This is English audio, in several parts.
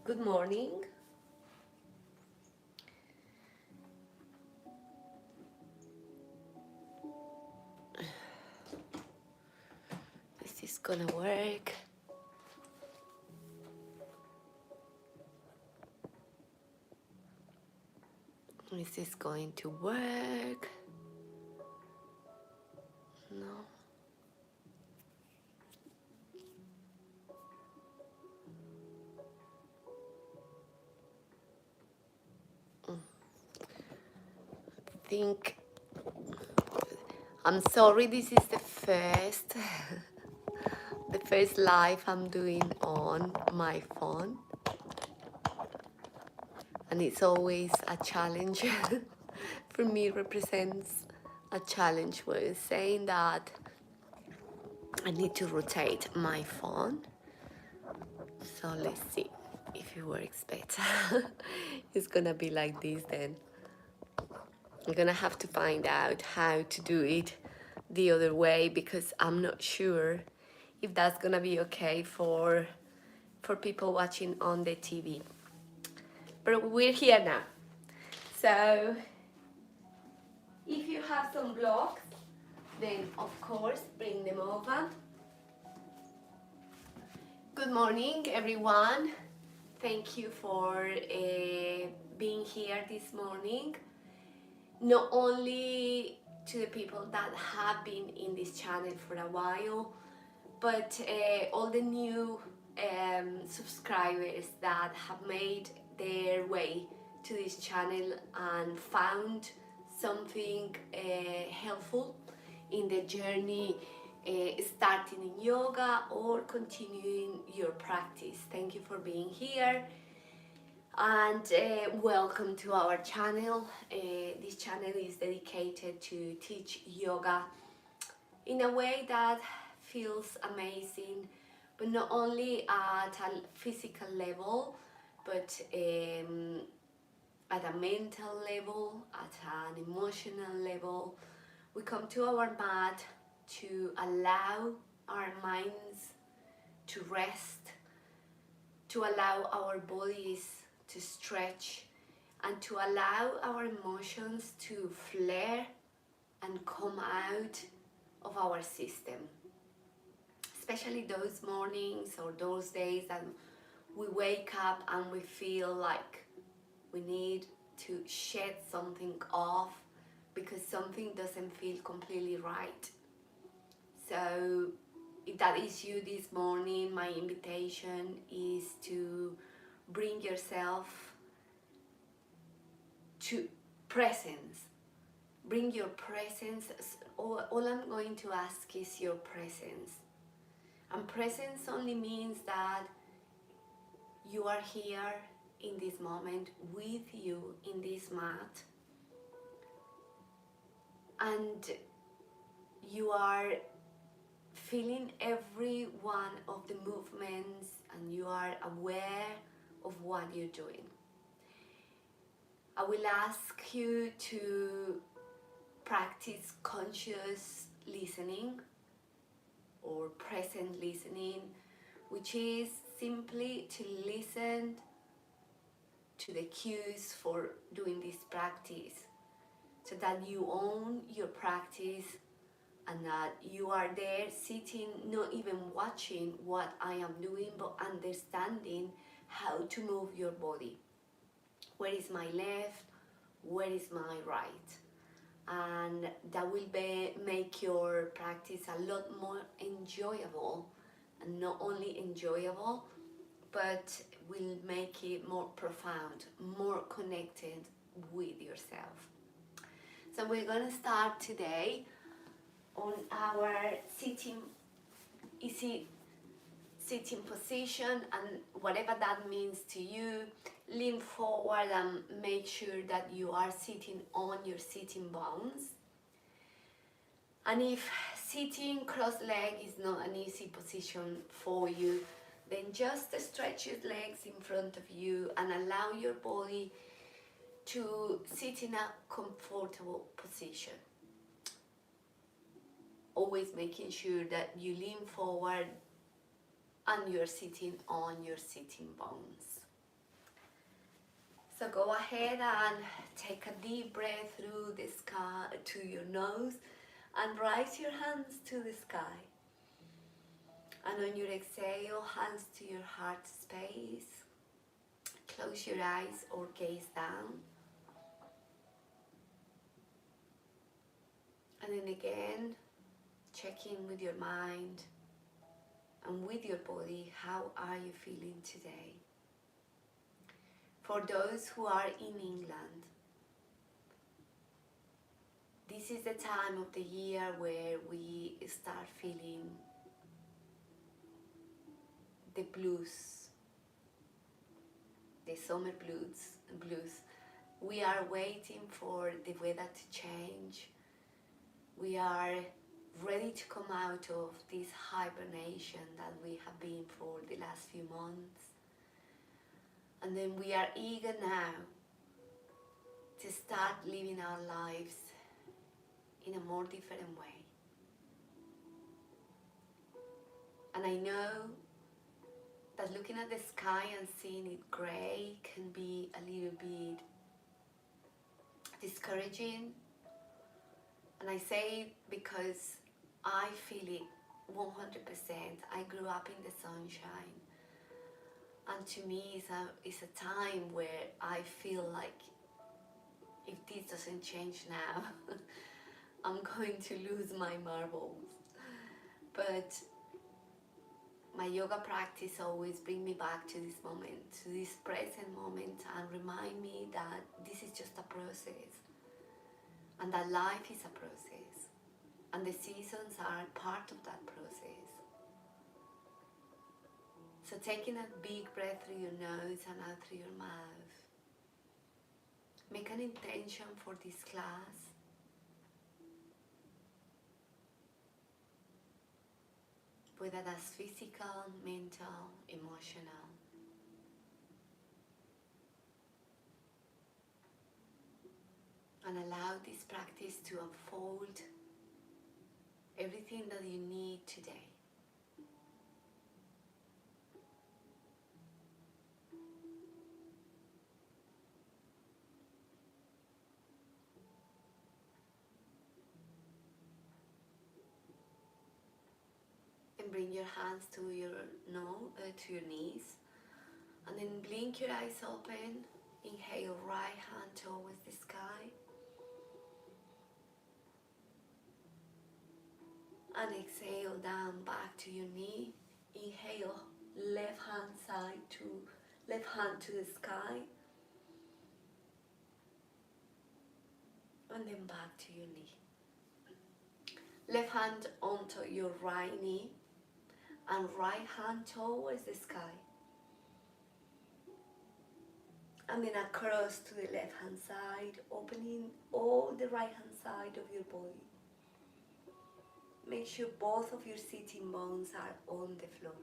Good morning. This is gonna work. Is this going to work? No. I think I'm sorry, this is the first the first live I'm doing on my phone, and it's always a challenge. For me represents a challenge was saying that I need to rotate my phone. So let's see if it works better. It's gonna be like this then. I'm gonna have to find out how to do it the other way because I'm not sure if that's gonna be okay for people watching on the TV. But we're here now. So if you have some blocks, then of course bring them over. Good morning, everyone. Thank you for being here this morning. Not only to the people that have been in this channel for a while, but all the new subscribers that have made their way to this channel and found something helpful in the journey starting in yoga or continuing your practice. Thank you for being here and welcome to our channel. This channel is dedicated to teach yoga in a way that feels amazing, but not only at a physical level, but at a mental level, at an emotional level. We come to our mat to allow our minds to rest, to allow our bodies to stretch, and to allow our emotions to flare and come out of our system. Especially those mornings or those days that we wake up and we feel like we need to shed something off because something doesn't feel completely right. So if that is you this morning, my invitation is to bring yourself to presence. Bring your presence. All I'm going to ask is your presence. And presence only means that you are here in this moment with you in this mat, and you are feeling every one of the movements and you are aware of what you're doing. I will ask you to practice conscious listening or present listening, which is simply to listen to the cues for doing this practice so that you own your practice and that you are there sitting, not even watching what I am doing, but understanding how to move your body. Where is my left? Where is my right? And that will make your practice a lot more enjoyable, and not only enjoyable, but will make it more profound, more connected with yourself. So we're gonna start today on our easy sitting position, and whatever that means to you, lean forward and make sure that you are sitting on your sitting bones. And if sitting cross-legged is not an easy position for you, then just stretch your legs in front of you and allow your body to sit in a comfortable position. Always making sure that you lean forward and you're sitting on your sitting bones. So go ahead and take a deep breath through the sky to your nose and raise your hands to the sky. And on your exhale, hands to your heart space. Close your eyes or gaze down. And then again, check in with your mind and with your body. How are you feeling today? For those who are in England, this is the time of the year where we start feeling the blues, the summer blues. We are waiting for the weather to change. We are ready to come out of this hibernation that we have been for the last few months. And then we are eager now to start living our lives in a more different way. And I know that looking at the sky and seeing it grey can be a little bit discouraging. And I say it because I feel it 100%. I grew up in the sunshine. And to me, it's a time where I feel like if this doesn't change now, I'm going to lose my marbles. But my yoga practice always brings me back to this moment, to this present moment, and remind me that this is just a process, and that life is a process, and the seasons are part of that process. So taking a big breath through your nose and out through your mouth, make an intention for this class. Whether that's physical, mental, emotional. And allow this practice to unfold everything that you need today. And bring your hands to your to your knees, and then blink your eyes open. Inhale, right hand towards the sky, and exhale down back to your knee. Inhale, left hand to the sky, and then back to your knee. Left hand onto your right knee, and right hand towards the sky. And then across to the left hand side, opening all the right hand side of your body. Make sure both of your sitting bones are on the floor.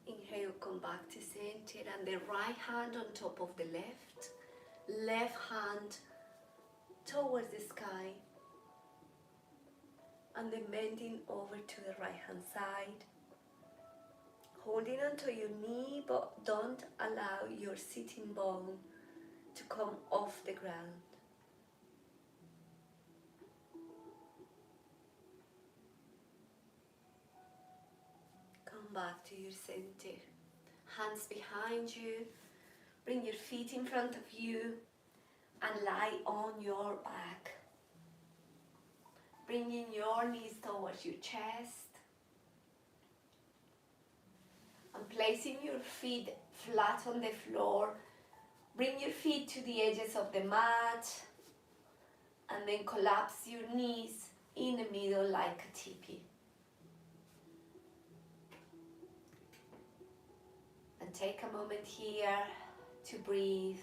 Inhale, come back to center, and the right hand on top of the left hand towards the sky, and then bending over to the right hand side. Holding onto your knee, but don't allow your sitting bone to come off the ground. Come back to your center. Hands behind you. Bring your feet in front of you and lie on your back. Bringing your knees towards your chest. And placing your feet flat on the floor. Bring your feet to the edges of the mat. And then collapse your knees in the middle like a teepee. And take a moment here to breathe.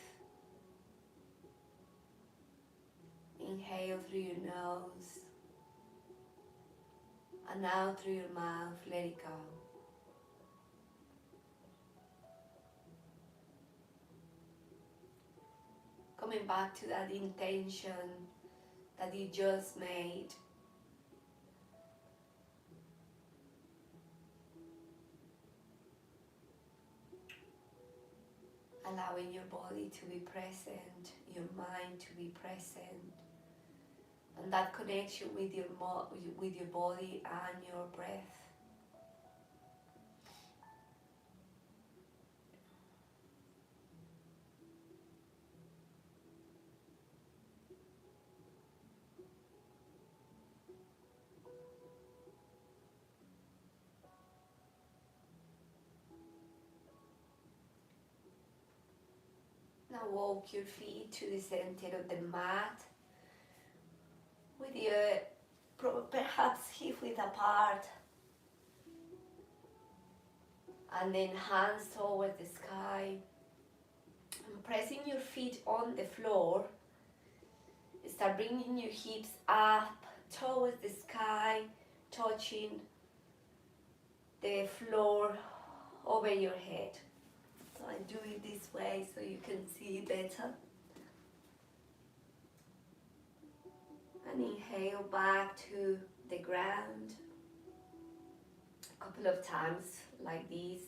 Inhale through your nose. And out through your mouth, let it go. Coming back to that intention that you just made. . . . . . . . . . . . . . . . . . . . . . . . . . . . . . . . . . . . . . . . . . . . . . . . . . . . . . . . . . . . . . . . . . . . . . . . . . . . . . . . . . . . . . . . . . . . . . . . . . . . . . . . . . . . . . . . . . . . . . . . . . . . . . . . . . . . . . . . . . . . . . . . . . . . . . . . . . . . . . . . . . . . . . . . . . . . . . . . . . . . . . . . . . . . . . . . . . . . . . . . . . . . . . . . . . . . . . . . . . . . . . . . . . . . . . . . . . . . . . . . . . . . . . . . . . . . . . . . . . . . . . . . . . . . . . . . . . . . . . . . . . . . . . . . . . . . . . . . . . . . . . . . . . . . . . . . . . . . . . . . . . . . . . . . . . . . . . . . . . . . . . . . . . . . . . . . . . . . allowing your body to be present, your mind to be present, and that connection with your body and your breath. Now walk your feet to the center of the mat with your perhaps hip width apart, and then hands towards the sky, and pressing your feet on the floor. Start bringing your hips up towards the sky, touching the floor over your head. So I do it this way so you can see better. And inhale back to the ground a couple of times like this.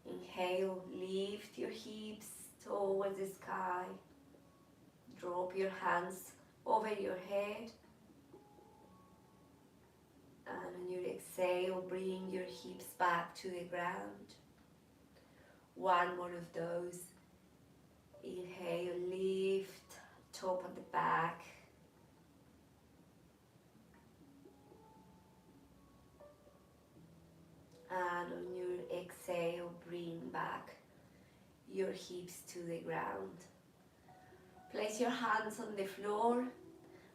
Inhale, lift your hips towards the sky. Drop your hands over your head. And on your exhale, bring your hips back to the ground. One more of those. Inhale, lift, top of the back. And on your exhale, bring back your hips to the ground. Place your hands on the floor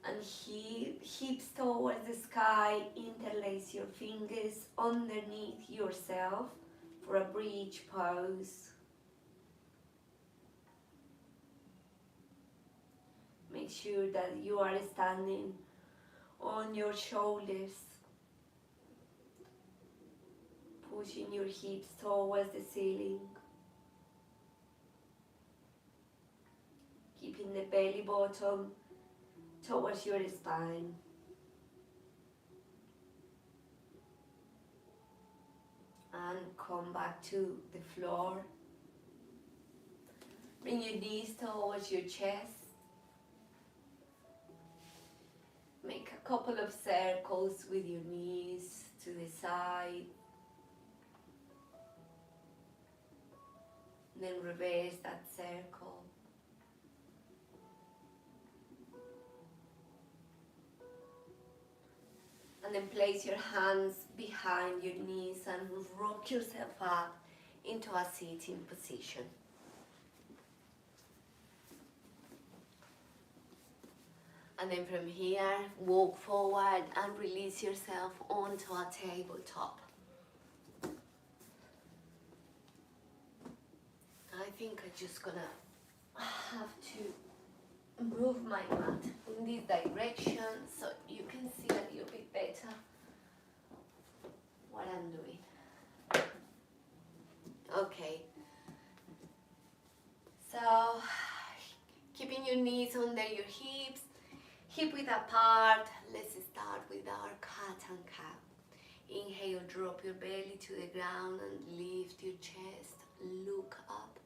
and hips towards the sky. Interlace your fingers underneath yourself for a bridge pose. Make sure that you are standing on your shoulders, pushing your hips towards the ceiling, keeping the belly button towards your spine. And come back to the floor. Bring your knees towards your chest. Make a couple of circles with your knees to the side. And then reverse that circle. And then place your hands behind your knees and rock yourself up into a sitting position. And then from here, walk forward and release yourself onto a tabletop. I think I'm just gonna have to move my mat in this direction so you can see a little bit better what I'm doing. Okay, so keeping your knees under your hips, hip width apart. Let's start with our cat and cow. Inhale, drop your belly to the ground and lift your chest, look up.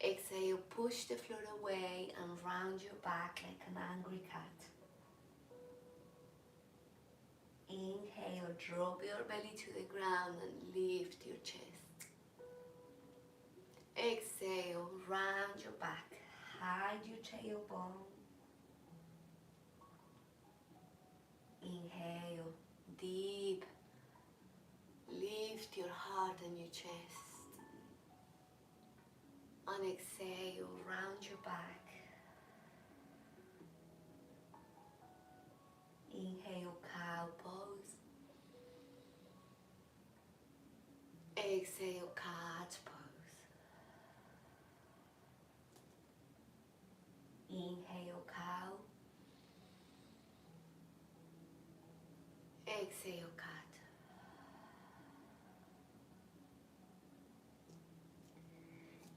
Exhale, push the floor away and round your back like an angry cat. Inhale, drop your belly to the ground and lift your chest. Exhale, round your back, hide your tailbone. Inhale, deep, lift your heart and your chest. And exhale, round your back. Inhale, cow pose. Exhale, cat pose. Inhale, cow. Exhale, cat.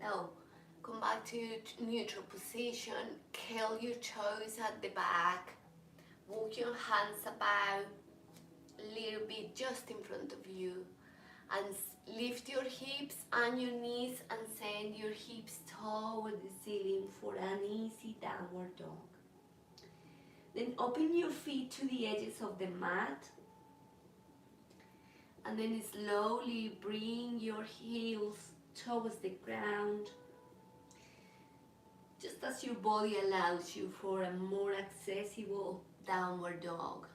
Now, come back to neutral position. Curl your toes at the back. Walk your hands about a little bit just in front of you. And lift your hips and your knees and send your hips toward the ceiling for an easy downward dog. Then open your feet to the edges of the mat and then slowly bring your heels towards the ground, just as your body allows you for a more accessible downward dog.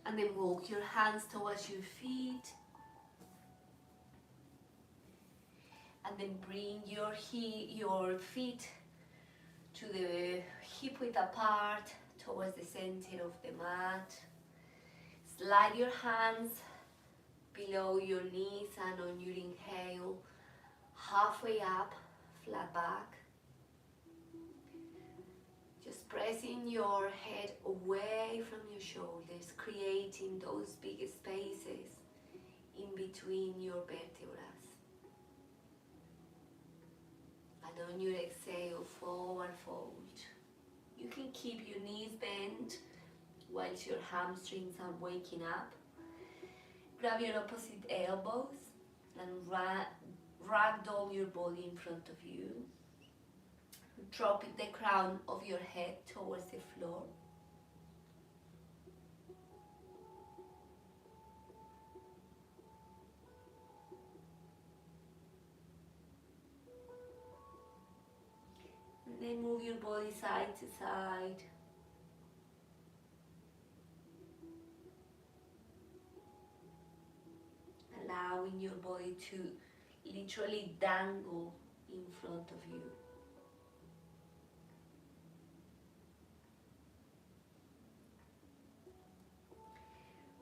And then walk your hands towards your feet. And then bring your feet to the hip width apart towards the center of the mat. Slide your hands below your knees and on your inhale, halfway up, flat back. Just pressing your head away from your shoulders, creating those big spaces in between your vertebrae. And on your exhale, forward fold. You can keep your knees bent whilst your hamstrings are waking up. Grab your opposite elbows and ragdoll your body in front of you. Drop the crown of your head towards the floor. And then move your body side to side. Allowing your body to literally dangle in front of you.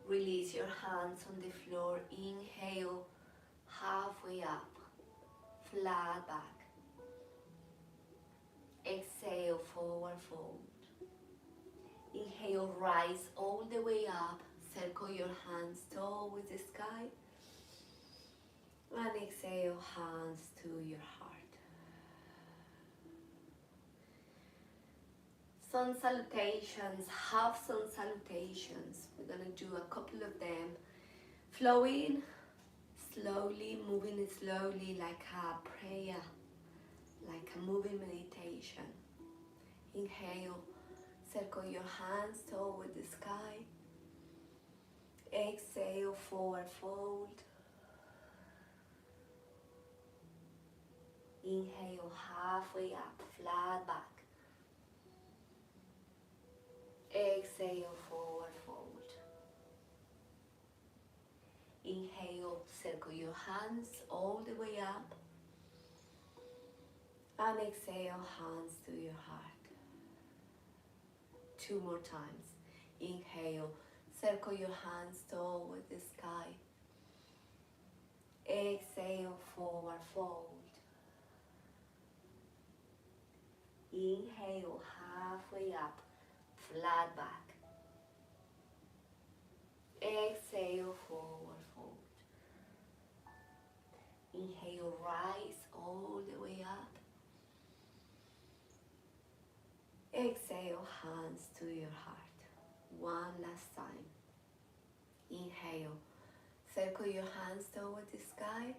Release your hands on the floor. Inhale, halfway up, flat back. Exhale, forward fold. Inhale, rise all the way up. Circle your hands towards the sky. And exhale, hands to your heart. Sun salutations, half sun salutations. We're going to do a couple of them. Flowing slowly, moving slowly like a prayer, like a moving meditation. Inhale, circle your hands toward the sky. Exhale, forward fold. Inhale, halfway up, flat back. Exhale, forward fold. Inhale, circle your hands all the way up. And exhale, hands to your heart. 2 more times. Inhale, circle your hands toward the sky. Exhale, forward fold. Inhale, halfway up, flat back. Exhale, forward fold. Inhale, rise all the way up. Exhale, hands to your heart. 1 last time. Inhale, circle your hands toward the sky.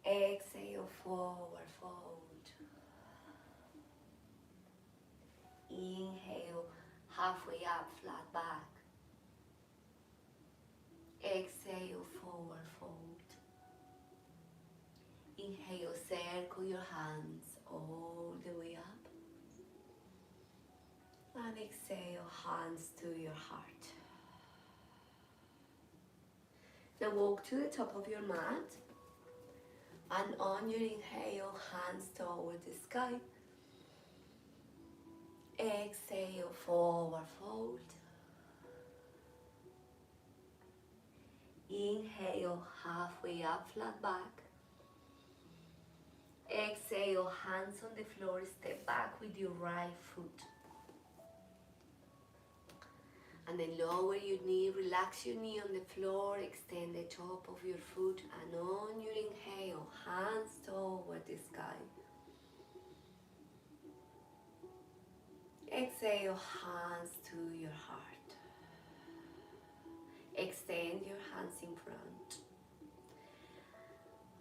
Exhale, forward fold. Inhale, halfway up, flat back. Exhale, forward fold. Inhale, circle your hands all the way up. And exhale, hands to your heart. Now walk to the top of your mat. And on your inhale, hands toward the sky. Exhale, forward fold. Inhale, halfway up, flat back. Exhale, hands on the floor, step back with your right foot. And then lower your knee, relax your knee on the floor, extend the top of your foot, and on your inhale, hands toward the exhale, hands to your heart. Extend your hands in front.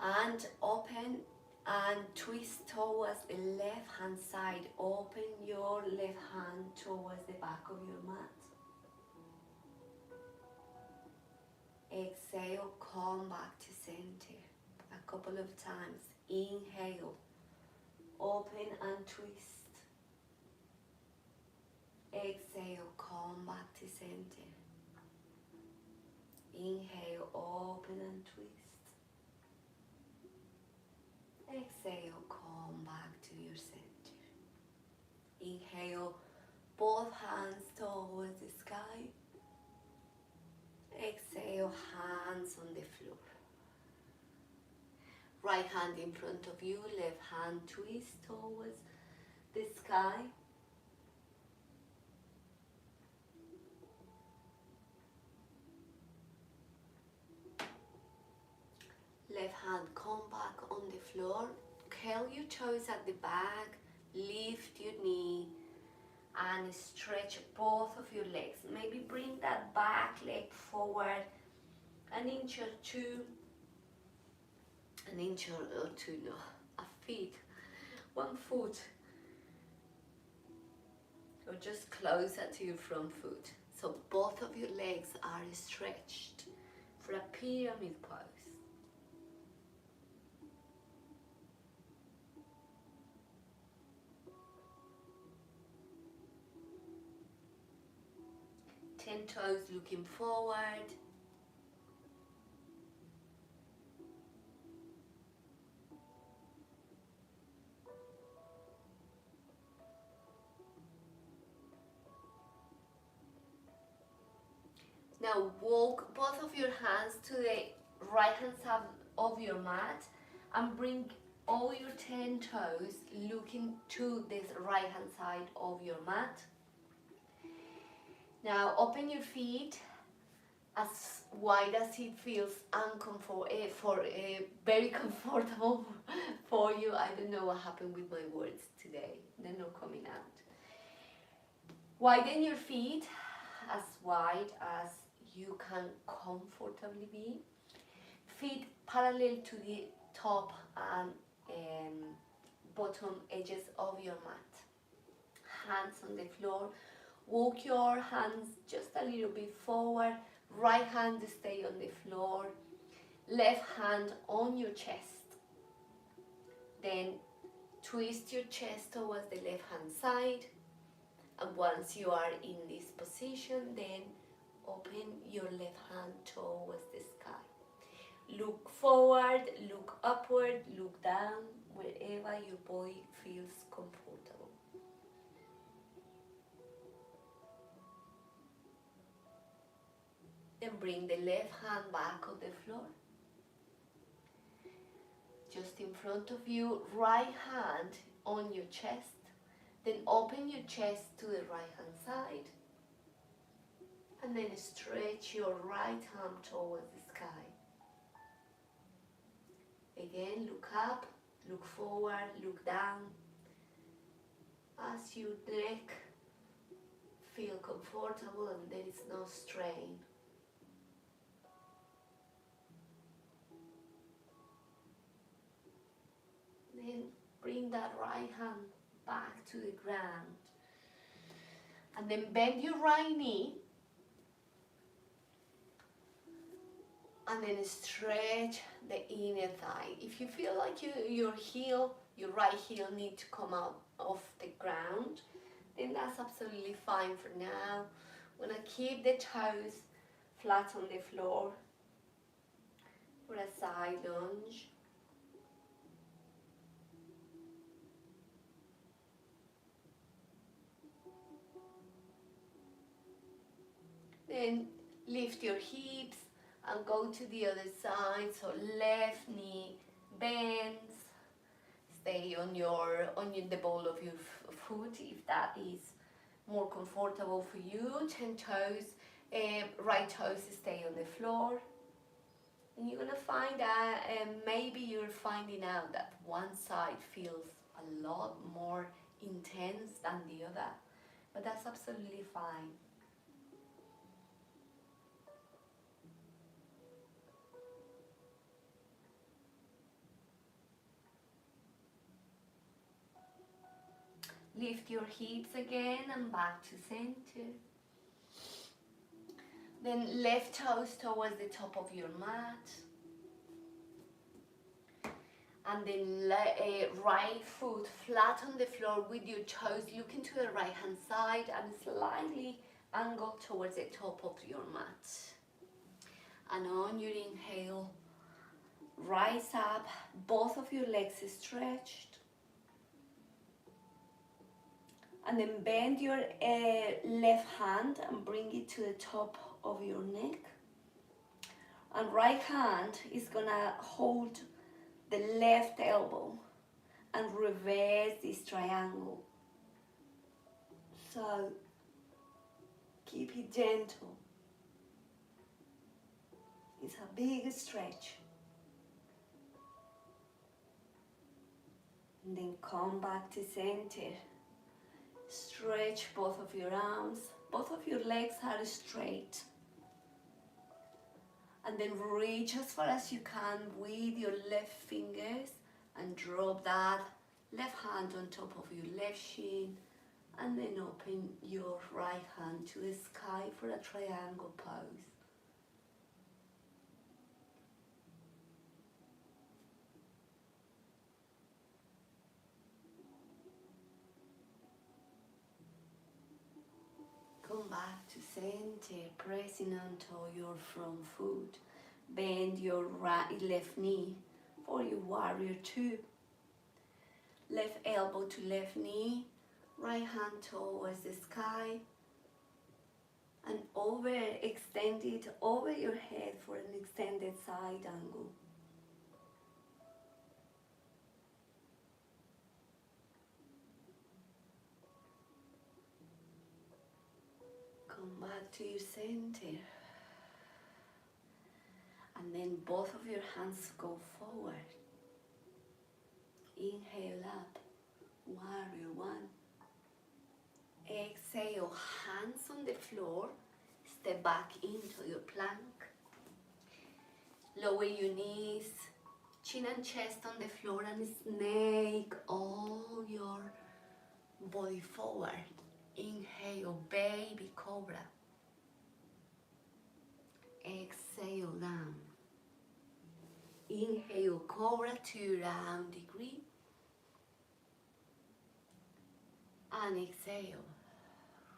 And open and twist towards the left hand side. Open your left hand towards the back of your mat. Exhale, come back to center. A couple of times. Inhale, open and twist. Exhale, come back to center. Inhale, open and twist. Exhale, come back to your center. Inhale, both hands towards the sky. Exhale, hands on the floor. Right hand in front of you, left hand twist towards the sky. Left hand come back on the floor. Curl your toes at the back. Lift your knee and stretch both of your legs. Maybe bring that back leg forward an inch or two. An inch or two, no, a feet, 1 foot. Or just closer to your front foot. So both of your legs are stretched for a pyramid pose. Ten toes looking forward. Now walk both of your hands to the right hand side of your mat and bring all your 10 toes looking to this right hand side of your mat. Now open your feet as wide as it feels very comfortable for you. I don't know what happened with my words today. They're not coming out. Widen your feet as wide as you can comfortably be. Feet parallel to the top and bottom edges of your mat. Hands on the floor. Walk your hands just a little bit forward. Right hand stay on the floor. Left hand on your chest. Then twist your chest towards the left hand side. And once you are in this position, then open your left hand towards the sky. Look forward, look upward, look down, wherever your body feels comfortable. Then bring the left hand back on the floor. Just in front of you, right hand on your chest. Then open your chest to the right hand side. And then stretch your right arm towards the sky. Again, look up, look forward, look down. As your neck feel comfortable and there is no strain. Then bring that right hand back to the ground. And then bend your right knee. And then stretch the inner thigh. If you feel like your right heel needs to come out of the ground, then that's absolutely fine for now. I'm gonna keep the toes flat on the floor for a side lunge. Then lift your hips and go to the other side. So left knee bends. Stay on the ball of your foot if that is more comfortable for you. 10 toes, right toes stay on the floor. And you're gonna find that maybe you're finding out that one side feels a lot more intense than the other. but that's absolutely fine. Lift your hips again and back to center. Then left toes towards the top of your mat. And then right foot flat on the floor with your toes looking to the right hand side and slightly angled towards the top of your mat. And on your inhale, rise up, both of your legs stretched. And then bend your left hand and bring it to the top of your neck. And right hand is gonna hold the left elbow and reverse this triangle. So keep it gentle. It's a big stretch. And then come back to center. Stretch both of your arms. Both of your legs are straight. And then reach as far as you can with your left fingers and drop that left hand on top of your left shin, and then open your right hand to the sky for a triangle pose. Come back to center, pressing onto your front foot. Bend your left knee for your warrior two. Left elbow to left knee, right hand towards the sky, and extend it over your head for an extended side angle. Come back to your center. And then both of your hands go forward. Inhale up, warrior one. Exhale, hands on the floor. Step back into your plank. Lower your knees, chin and chest on the floor, and snake all your body forward. Inhale, baby cobra. Exhale, down. Inhale, cobra to round degree. And exhale.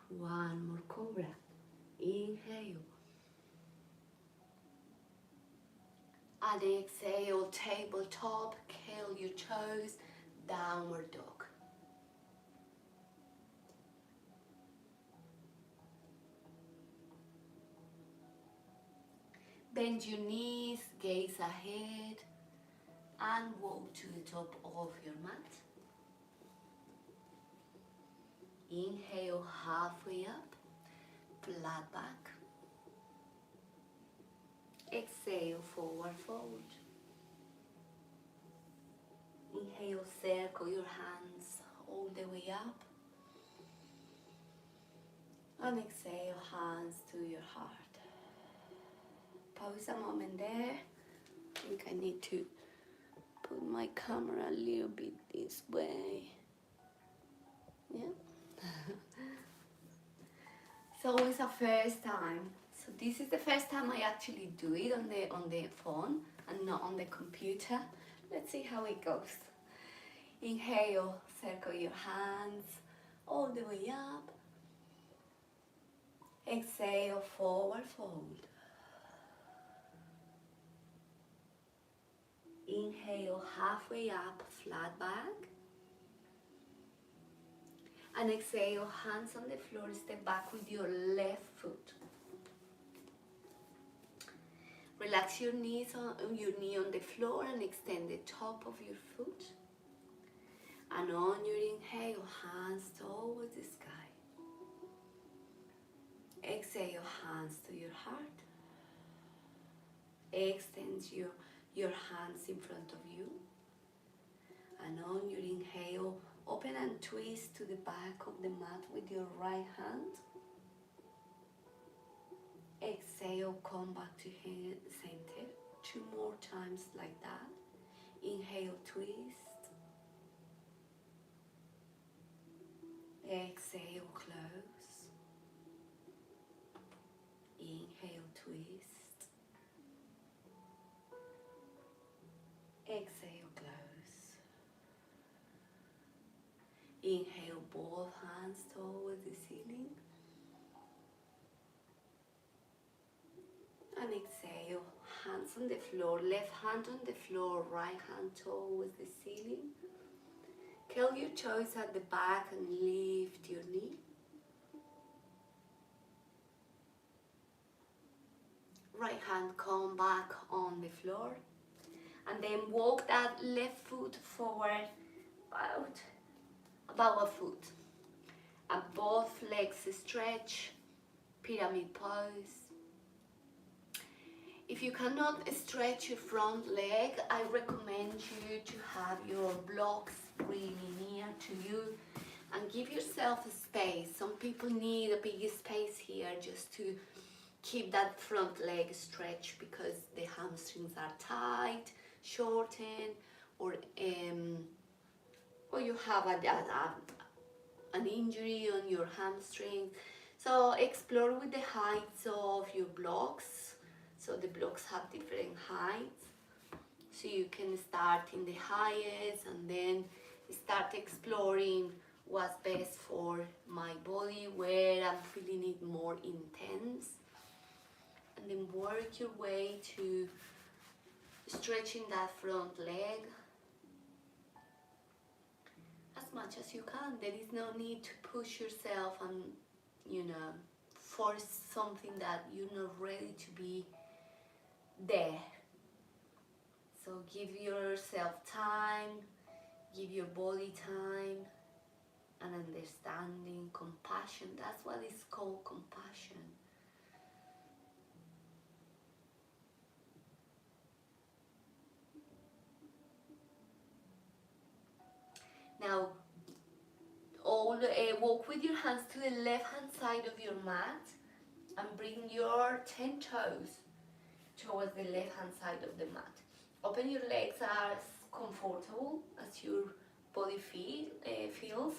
One more cobra. Inhale. And exhale, tabletop, curl your toes, downward dog. Bend your knees, gaze ahead, and walk to the top of your mat. Inhale, halfway up, flat back. Exhale, forward fold. Inhale, circle your hands all the way up. And exhale, hands to your heart. Pause a moment there. I think I need to put my camera a little bit this way. Yeah. It's always a first time. So this is the first time I actually do it on the phone and not on the computer. Let's see how it goes. Inhale, circle your hands all the way up. Exhale, forward fold. Inhale, halfway up, flat back. And exhale, hands on the floor, step back with your left foot. Relax your knees your knee on the floor and extend the top of your foot. And on your inhale, hands towards the sky. Exhale, hands to your heart. Extend your hands in front of you. And on your inhale, Open and twist to the back of the mat with your right hand. Exhale, come back to center. 2 more times like that. Inhale, twist. Exhale, close. Inhale, twist. Exhale, close. Inhale, both hands towards the ceiling. And exhale, hands on the floor, left hand on the floor, right hand towards the ceiling. Curl your toes at the back and lift your knee. Right hand come back on the floor. And then walk that left foot forward about a foot. And both legs stretch, pyramid pose. If you cannot stretch your front leg, I recommend you to have your blocks really near to you and give yourself a space. Some people need a big space here just to keep that front leg stretched because the hamstrings are tight, shortened, or you have an injury on your hamstring. So explore with the heights of your blocks. So the blocks have different heights. So you can start in the highest and then start exploring what's best for my body, where I'm feeling it more intense. And then work your way to stretching that front leg as much as you can. There is no need to push yourself and, force something that you're not ready to be there. So give yourself time, give your body time and understanding, compassion. That's what is called compassion. Now, walk with your hands to the left hand side of your mat and bring your 10 toes towards the left hand side of the mat. Open your legs as comfortable as your body feels,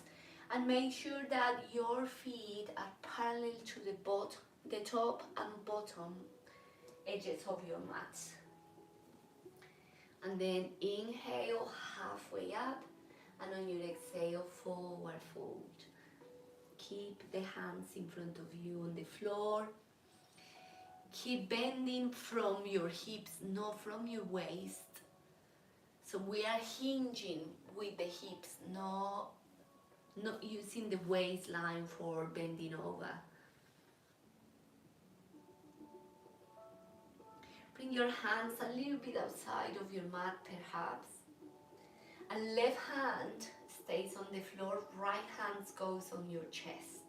and make sure that your feet are parallel to the top and bottom edges of your mat. And then inhale halfway up, and on your exhale, forward fold. Keep the hands in front of you on the floor. Keep bending from your hips, not from your waist. So we are hinging with the hips, not using the waistline for bending over. Bring your hands a little bit outside of your mat perhaps. And left hand stays on the floor, right hand goes on your chest.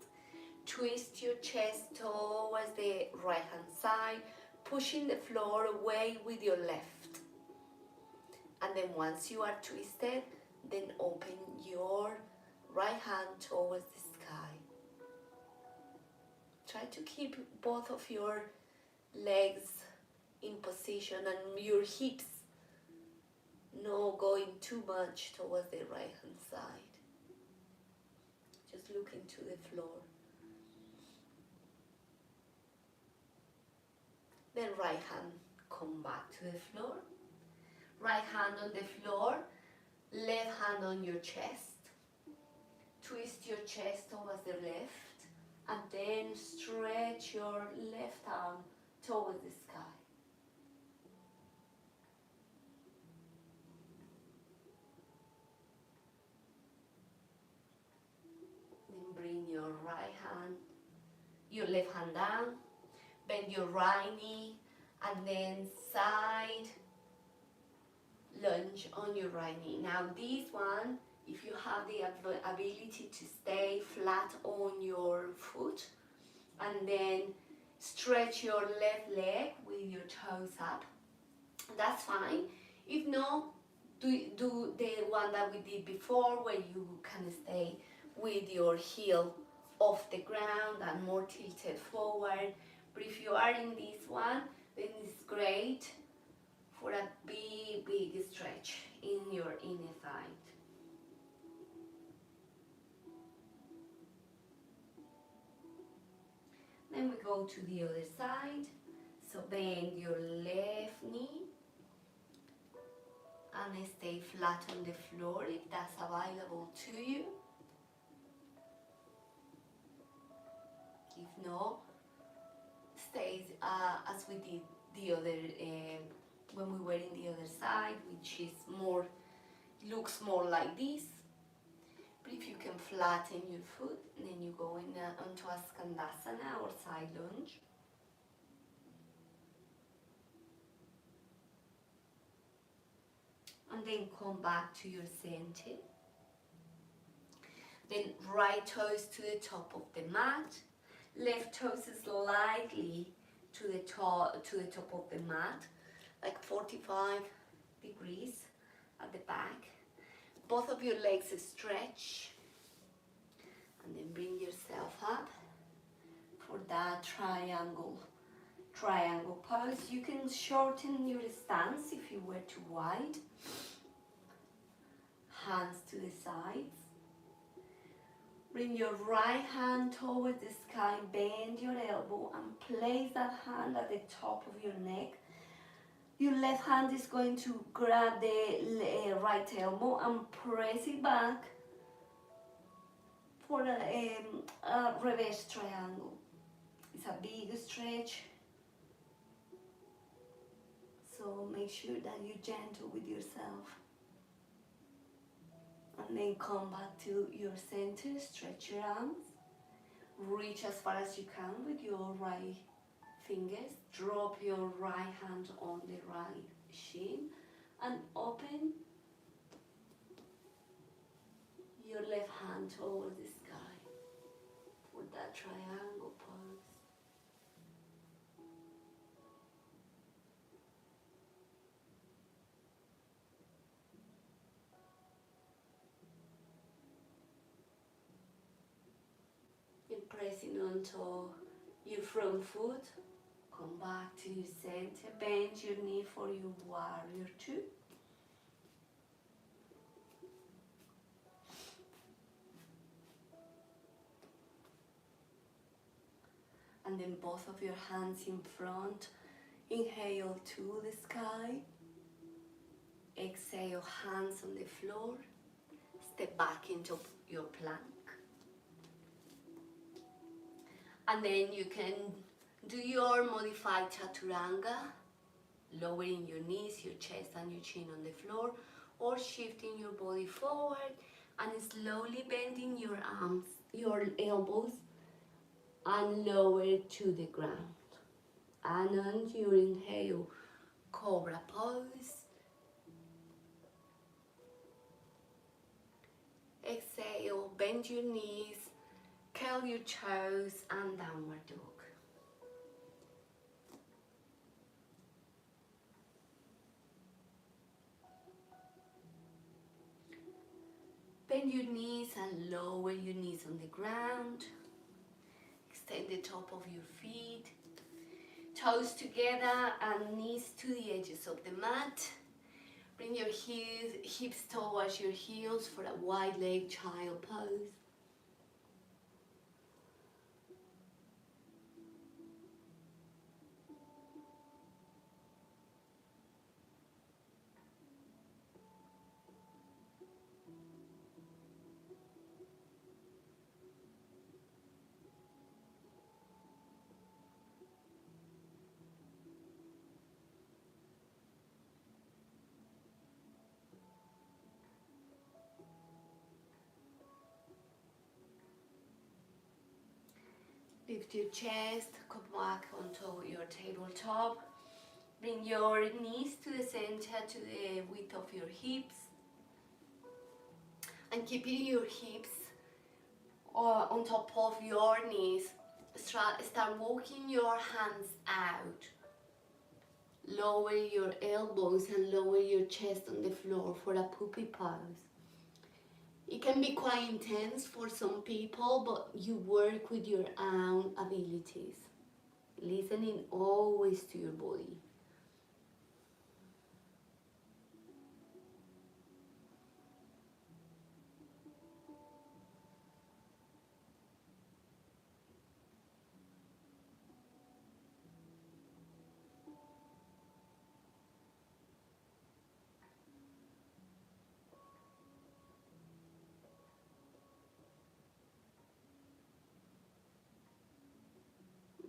Twist your chest towards the right hand side, pushing the floor away with your left. And then once you are twisted, then open your right hand towards the sky. Try to keep both of your legs in position and your hips not going too much towards the right hand side. Just look into the floor. Then right hand come back to the floor. Right hand on the floor, left hand on your chest. Twist your chest towards the left and then stretch your left arm towards the sky. Then bring your left hand down, bend your right knee and then side lunge on your right knee. Now this one, if you have the ability to stay flat on your foot and then stretch your left leg with your toes up, that's fine. If not, do the one one that we did before, where you can stay with your heel off the ground and more tilted forward. But if you are in this one, then it's great for a big stretch in your inner thigh. Then we go to the other side. So bend your left knee and stay flat on the floor if that's available to you. If not, stay as we did the other when we were in the other side, which is more, looks more like this. But if you can flatten your foot, then you go in onto a Skandasana or side lunge. And then come back to your center. Then right toes to the top of the mat, left toes slightly to the top of the mat, like 45 degrees at the back. Both of your legs stretch, and then bring yourself up for that triangle pose. You can shorten your stance if you were too wide. Hands to the sides. Bring your right hand towards the sky, bend your elbow and place that hand at the top of your neck. Your left hand is going to grab the right elbow and press it back for a reverse triangle. It's a big stretch, so make sure that you're gentle with yourself. And then come back to your center, stretch your arms, reach as far as you can with your right fingers, drop your right hand on the right shin and open your left hand towards the sky for that triangle pose. Pressing onto your front foot, come back to your center, bend your knee for your warrior two. And then both of your hands in front, inhale to the sky, exhale, hands on the floor, step back into your plank. And then you can do your modified chaturanga, lowering your knees, your chest and your chin on the floor, or shifting your body forward and slowly bending your arms, your elbows, and lower to the ground. And on your inhale, cobra pose. Exhale, bend your knees, curl your toes and downward dog. Bend your knees and lower your knees on the ground. Extend the top of your feet. Toes together and knees to the edges of the mat. Bring your hips towards your heels for a wide leg child pose. Lift your chest, come back onto your tabletop. Bring your knees to the center, to the width of your hips. And keeping your hips on top of your knees, start walking your hands out. Lower your elbows and lower your chest on the floor for a puppy pose. It can be quite intense for some people, but you work with your own abilities, listening always to your body.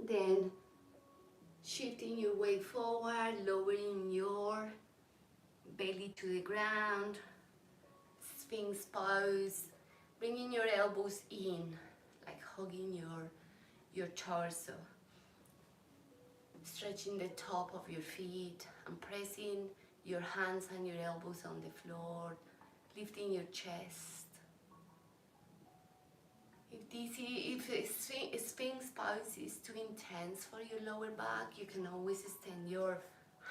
Then shifting your weight forward, lowering your belly to the ground, Sphinx pose, bringing your elbows in, like hugging your torso, stretching the top of your feet and pressing your hands and your elbows on the floor, lifting your chest. If a Sphinx pose is too intense for your lower back, you can always extend your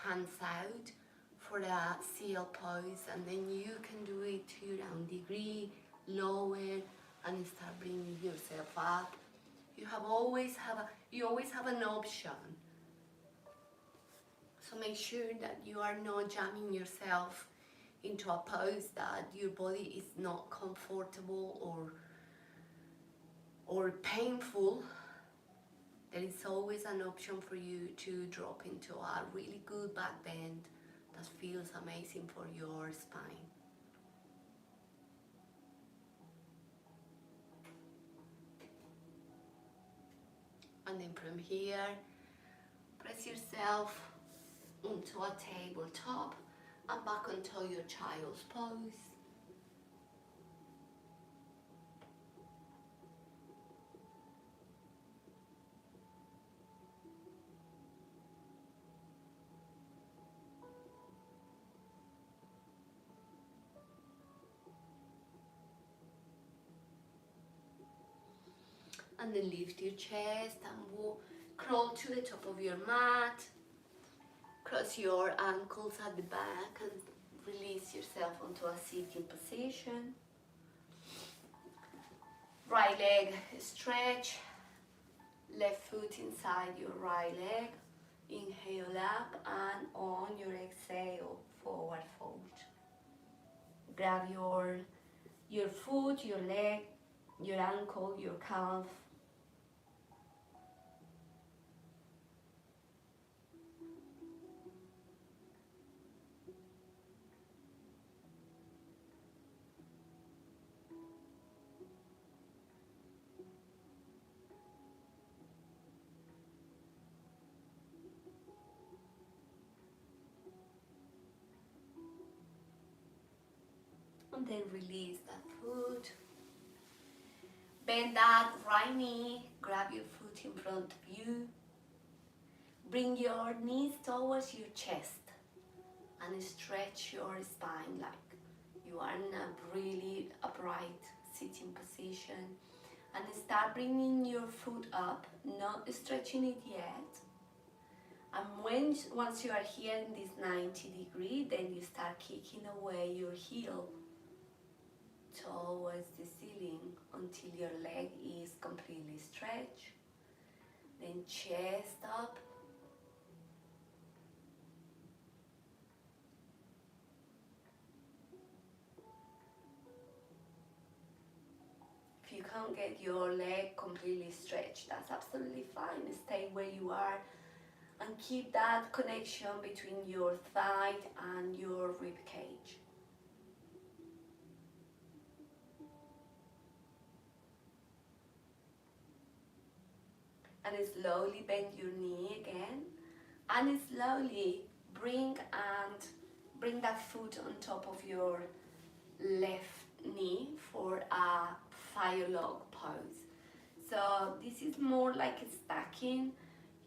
hands out for a seal pose, and then you can do it to your own degree, lower, and start bringing yourself up. You always have an option. So make sure that you are not jamming yourself into a pose that your body is not comfortable or painful. There is always an option for you to drop into a really good back bend that feels amazing for your spine. And then from here, press yourself into a tabletop and back onto your child's pose. And then lift your chest and crawl to the top of your mat. Cross your ankles at the back and release yourself onto a sitting position. Right leg stretch, left foot inside your right leg. Inhale up, and on your exhale, forward fold. Grab your foot, your leg, your ankle, your calf. And then release that foot. Bend that right knee, grab your foot in front of you. Bring your knees towards your chest and stretch your spine like you are in a really upright sitting position. And start bringing your foot up, not stretching it yet. And once you are here in this 90 degree, then you start kicking away your heel towards the ceiling until your leg is completely stretched. Then chest up. If you can't get your leg completely stretched, that's absolutely fine. Stay where you are and keep that connection between your thigh and your rib cage. And slowly bend your knee again, and slowly bring that foot on top of your left knee for a fire log pose. So this is more like stacking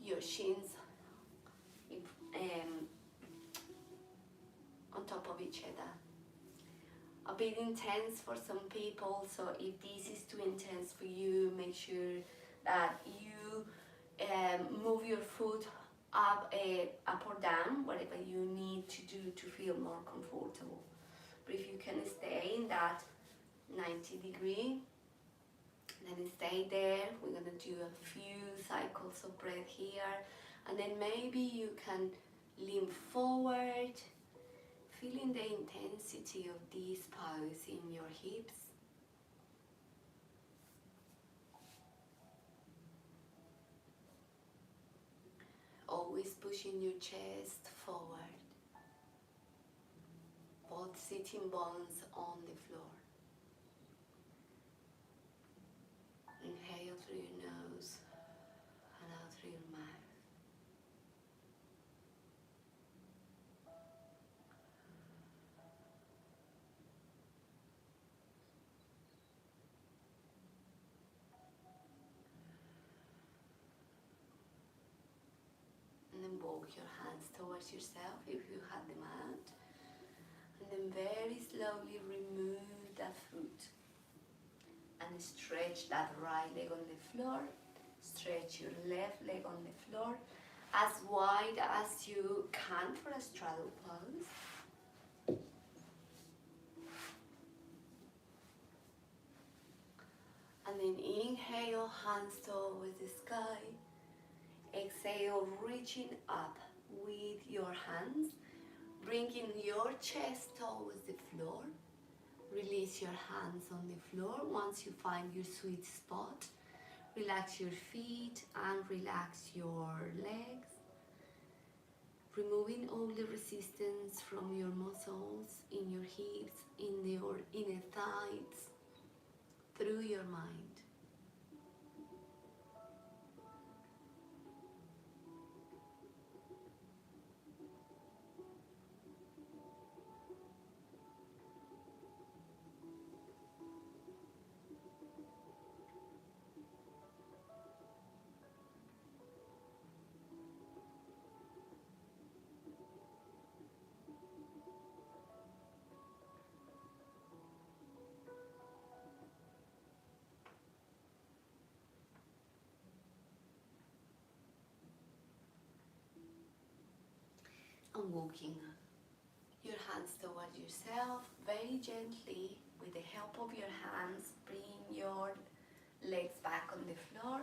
your shins on top of each other. A bit intense for some people, so if this is too intense for you, make sure that you move your foot up or down, whatever you need to do to feel more comfortable. But if you can stay in that 90 degree. Then stay there. We're gonna do a few cycles of breath here, and then maybe you can lean forward, feeling the intensity of this pose in your hips. Always pushing your chest forward, both sitting bones on the floor. Inhale through your nose and out through your mouth. And then walk your hands towards yourself if you had them out. And then very slowly remove that foot. And stretch that right leg on the floor. Stretch your left leg on the floor as wide as you can for a straddle pose. And then inhale, hands towards the sky. Exhale, reaching up with your hands, bringing your chest towards the floor. Release your hands on the floor once you find your sweet spot. Relax your feet and relax your legs. Removing all the resistance from your muscles in your hips, in your inner thighs, through your mind. And walking your hands towards yourself very gently with the help of your hands. Bring your legs back on the floor,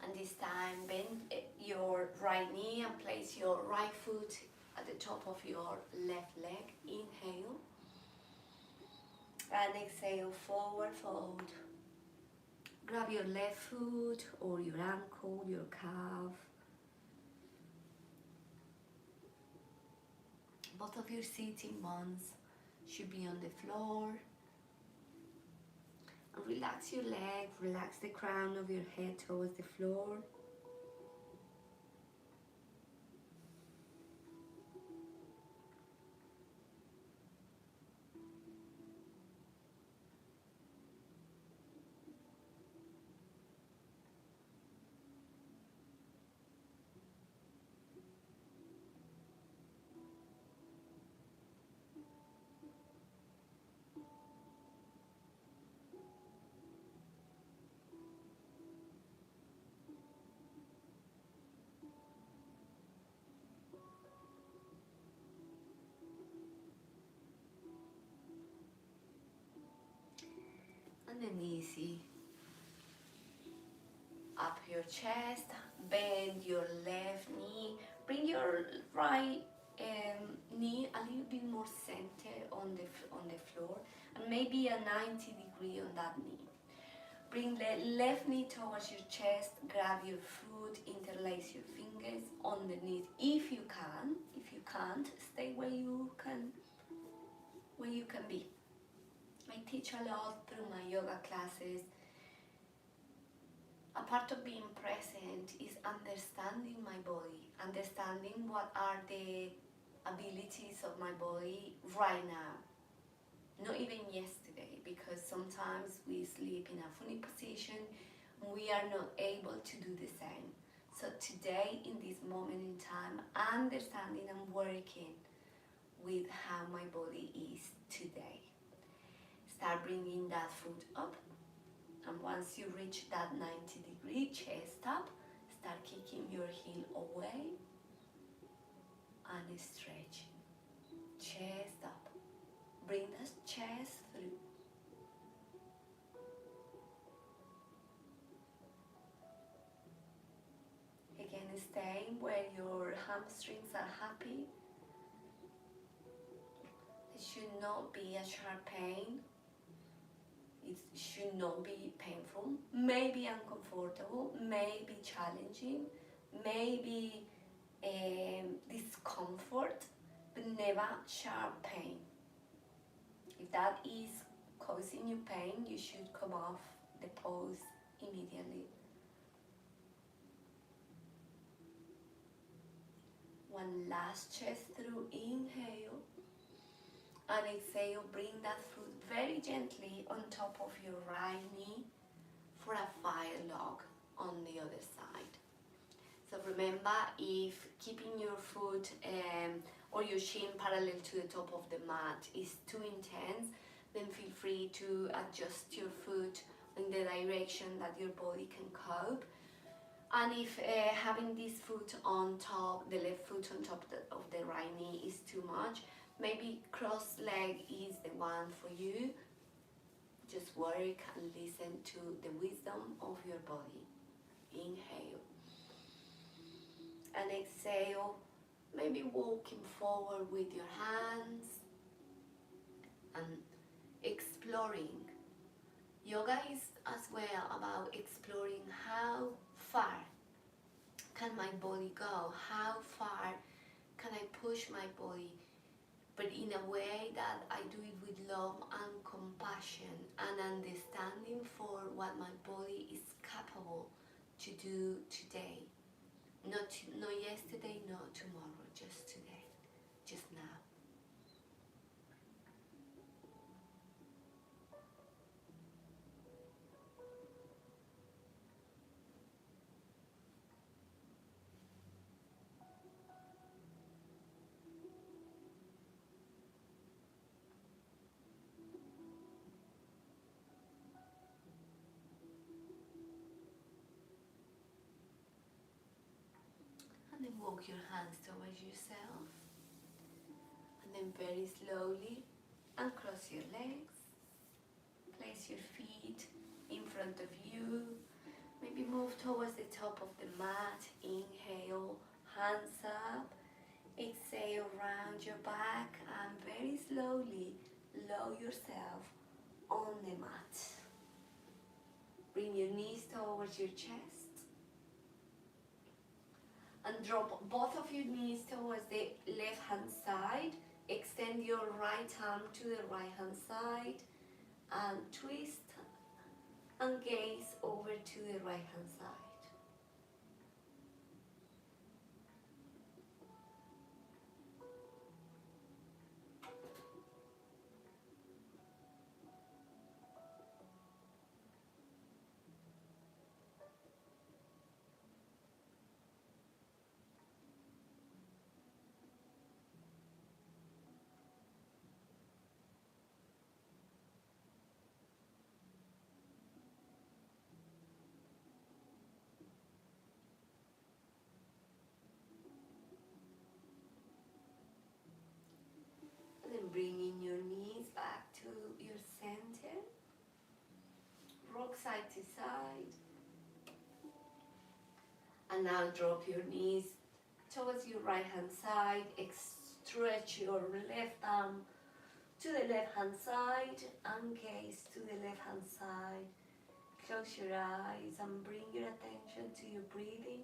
and this time bend your right knee and place your right foot at the top of your left leg. Inhale and exhale, forward fold. Grab your left foot or your ankle, your calf. Both of your sitting bones should be on the floor. And relax your leg, relax the crown of your head towards the floor. And then easy. Up your chest, bend your left knee, bring your right knee a little bit more center on the floor, and maybe a 90 degree on that knee. Bring the left knee towards your chest, grab your foot, interlace your fingers underneath if you can. If you can't, stay where you can be. I teach a lot through my yoga classes. A part of being present is understanding my body, understanding what are the abilities of my body right now. Not even yesterday, because sometimes we sleep in a funny position and we are not able to do the same. So today, in this moment in time, understanding and working with how my body is today. Start bringing that foot up. And once you reach that 90 degree, chest up, start kicking your heel away and stretch. Chest up. Bring the chest through. hamstrings are happy. It should not be a sharp pain. It should not be painful, maybe uncomfortable, maybe challenging, maybe discomfort, but never sharp pain. If that is causing you pain, you should come off the pose immediately. One last chest through, inhale, and exhale. Bring that foot very gently on top of your right knee for a fire log on the other side. So remember, if keeping your foot or your shin parallel to the top of the mat is too intense, then feel free to adjust your foot in the direction that your body can cope. And if having this foot on top, the left foot on top of the right knee is too much, maybe cross leg is the one for you. Just work and listen to the wisdom of your body. Inhale. And exhale, maybe walking forward with your hands and exploring. Yoga is as well about exploring how far can my body go, how far can I push my body, but in a way that I do it with love and compassion and understanding for what my body is capable to do today. Not yesterday, not tomorrow, just today, just now. And then walk your hands towards yourself. And then very slowly uncross your legs. Place your feet in front of you. Maybe move towards the top of the mat. Inhale, hands up. Exhale, round your back and very slowly lower yourself on the mat. Bring your knees towards your chest. And drop both of your knees towards the left hand side. Extend your right arm to the right hand side and twist and gaze over to the right hand side. And then bringing your knees back to your center. Rock side to side. And now drop your knees towards your right hand side. Stretch your left arm to the left hand side and gaze to the left hand side. Close your eyes and bring your attention to your breathing.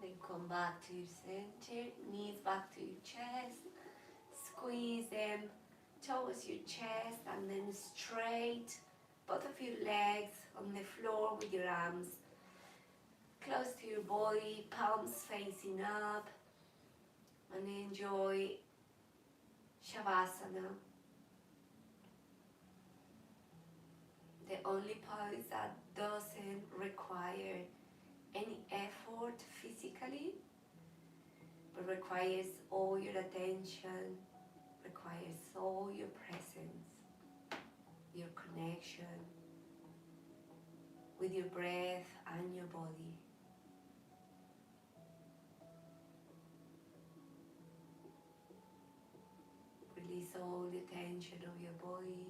Then come back to your center, knees back to your chest. Squeeze them towards your chest and then straight. Both of your legs on the floor with your arms close to your body, palms facing up. And enjoy Shavasana. The only pose that doesn't require any effort physically, but requires all your attention, requires all your presence, your connection with your breath and your body. Release all the tension of your body.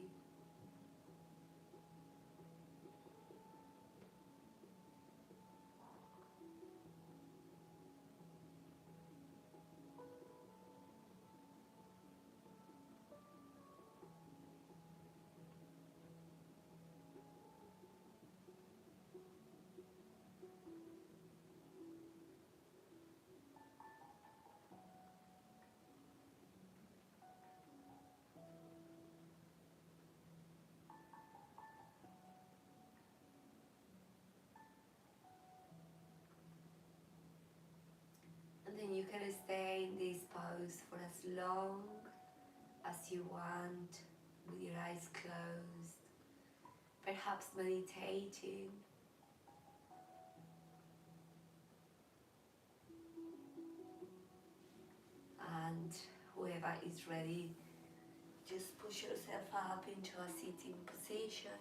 And then you can stay in this pose for as long as you want, with your eyes closed, perhaps meditating. And whoever is ready, just push yourself up into a sitting position.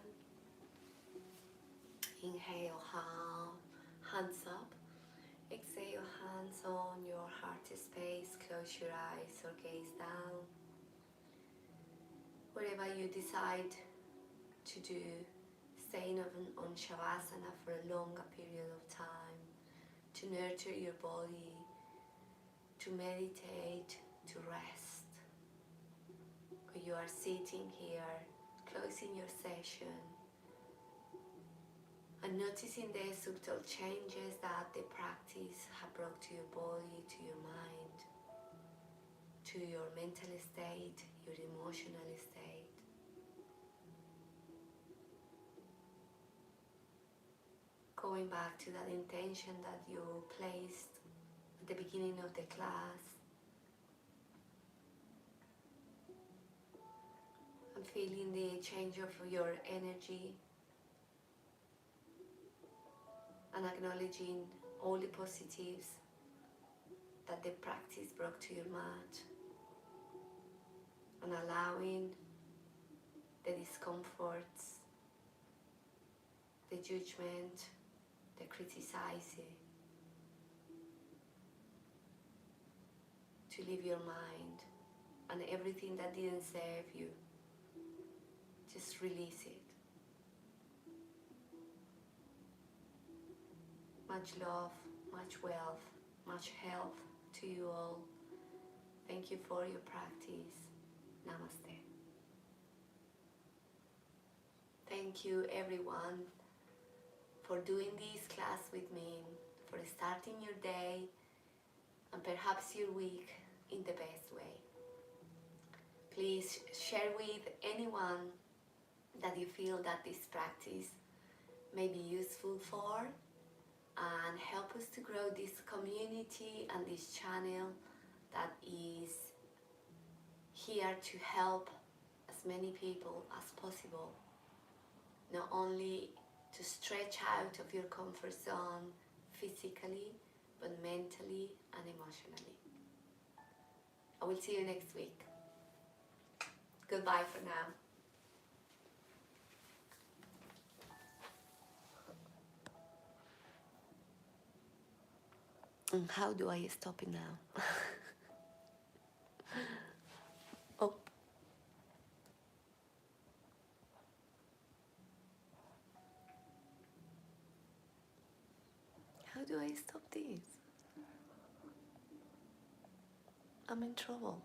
Inhale, hands up. Exhale, hands on your heart space. Close your eyes or gaze down. Whatever you decide to do, staying on Shavasana for a longer period of time, to nurture your body, to meditate, to rest. Or you are sitting here, closing your session, and noticing the subtle changes that the practice has brought to your body, to your mind, to your mental state, your emotional state. Going back to that intention that you placed at the beginning of the class, and feeling the change of your energy, and acknowledging all the positives that the practice brought to your mat, and allowing the discomforts, the judgment, the criticizing to leave your mind, and everything that didn't serve you, just release it. Much love, much wealth, much health to you all. Thank you for your practice. Namaste. Thank you everyone for doing this class with me, for starting your day and perhaps your week in the best way. Please share with anyone that you feel that this practice may be useful for, and help us to grow this community and this channel that is here to help as many people as possible, not only to stretch out of your comfort zone physically, but mentally and emotionally. I will see you next week. Goodbye for now. And how do I stop it now? Oh. How do I stop this? I'm in trouble.